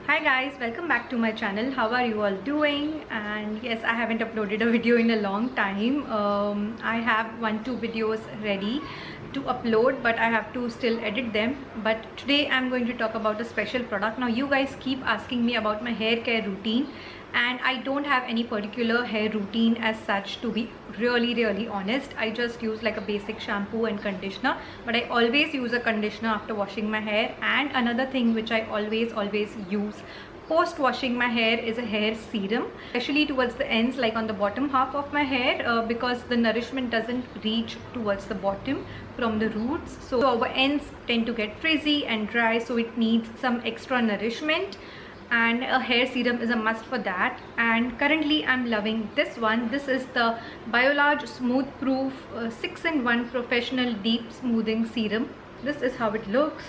Hi guys, welcome back to my channel. How are you all doing? And yes, I haven't uploaded a video in a long time. I have 1-2 videos ready to upload, but I have to still edit them. But today I'm going to talk about a special product. Now you guys keep asking me about my hair care routine, and I don't have any particular hair routine as such, to be really honest. I just use like a basic shampoo and conditioner, but I always use a conditioner after washing my hair. And another thing which I always use post washing my hair is a hair serum, especially towards the ends, like on the bottom half of my hair, because the nourishment doesn't reach towards the bottom from the roots, so our ends tend to get frizzy and dry, so it needs some extra nourishment, and a hair serum is a must for that. And currently I'm loving this one. This is the Biolarge Smooth Proof 6-in-1 Professional Deep Smoothing Serum. This is how it looks.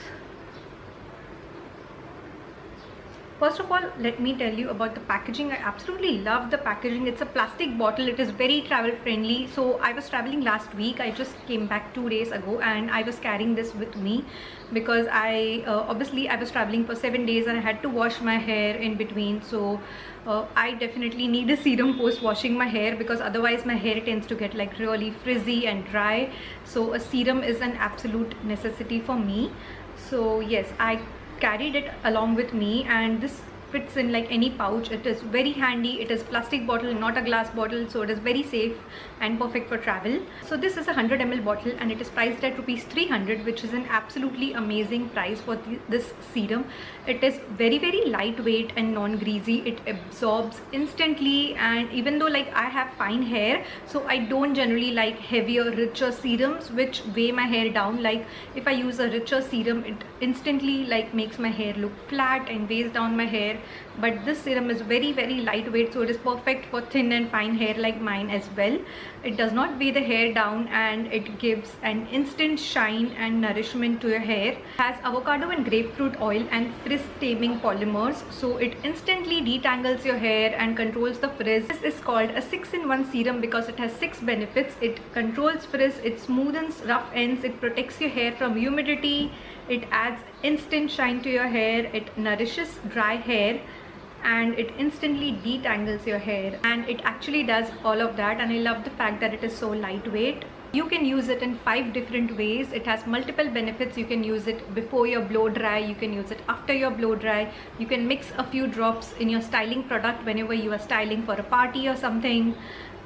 First of all, let me tell you about the packaging. I absolutely love the packaging. It's a plastic bottle. It is very travel friendly. So I was traveling last week. I just came back 2 days ago and I was carrying this with me because obviously I was traveling for 7 days and I had to wash my hair in between. So I definitely need a serum post washing my hair, because otherwise my hair tends to get like really frizzy and dry. So a serum is an absolute necessity for me. So yes, I carried it along with me, and this fits in like any pouch. It is very handy. It is plastic bottle, not a glass bottle, so it is very safe and perfect for travel. So this is a 100 ml bottle and it is priced at rupees 300, which is an absolutely amazing price for this serum. It is very lightweight and non-greasy. It absorbs instantly, and even though like I have fine hair, so I don't generally like heavier, richer serums which weigh my hair down. Like if I use a richer serum, it instantly like makes my hair look flat and weighs down my hair. But this serum is very lightweight, so it is perfect for thin and fine hair like mine as well. It does not weigh the hair down, and it gives an instant shine and nourishment to your hair. It has avocado and grapefruit oil and frizz taming polymers, so it instantly detangles your hair and controls the frizz. This is called a 6-in-1 serum because it has 6 benefits. It controls frizz, it smoothens rough ends, it protects your hair from humidity, it adds instant shine to your hair, it nourishes dry hair, and it instantly detangles your hair. And it actually does all of that, and I love the fact that it is so lightweight. You can use it in 5 different ways. It has multiple benefits. You can use it before your blow dry, you can use it after your blow dry, you can mix a few drops in your styling product whenever you are styling for a party or something,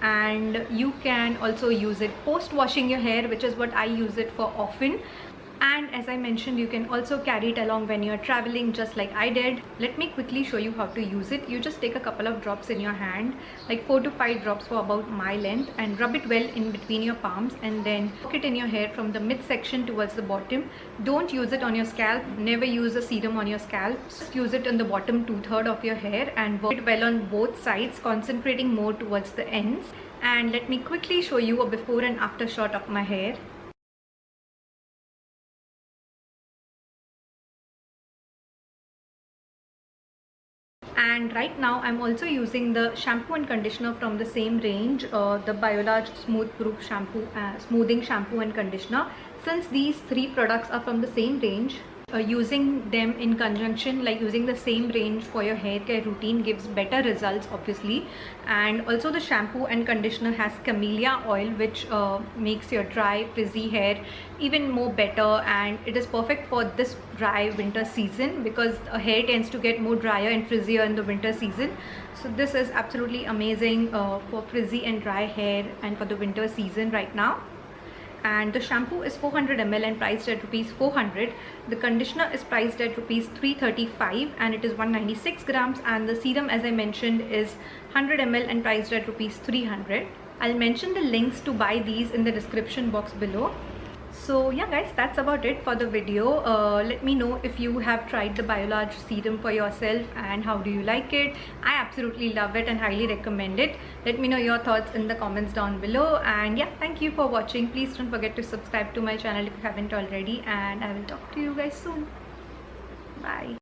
and you can also use it post washing your hair, which is what I use it for often. And as I mentioned, you can also carry it along when you're traveling, just like I did. Let me quickly show you how to use it. You just take a couple of drops in your hand, like 4 to 5 drops for about my length, and rub it well in between your palms, and then poke it in your hair from the midsection towards the bottom. Don't use it on your scalp. Never use a serum on your scalp. Just use it on the bottom 2/3 of your hair and work it well on both sides, concentrating more towards the ends. And let me quickly show you a before and after shot of my hair. And right now I'm also using the shampoo and conditioner from the same range, the Biolarge Smooth Proof shampoo, smoothing shampoo and conditioner. Since these 3 products are from the same range, using them in conjunction, like using the same range for your hair care routine, gives better results obviously. And also the shampoo and conditioner has camellia oil, which makes your dry frizzy hair even more better, and it is perfect for this dry winter season because hair tends to get more drier and frizzier in the winter season. So this is absolutely amazing for frizzy and dry hair and for the winter season right now. And the shampoo is 400 ml and priced at rupees 400. The conditioner is priced at rupees 335 and it is 196 grams, and the serum, as I mentioned, is 100 ml and priced at rupees 300. I'll mention the links to buy these in the description box below. So yeah guys, that's about it for the video. Let me know if you have tried the Biolarge serum for yourself and how do you like it. I absolutely love it and highly recommend it. Let me know your thoughts in the comments down below. And yeah, thank you for watching. Please don't forget to subscribe to my channel if you haven't already, and I will talk to you guys soon. Bye.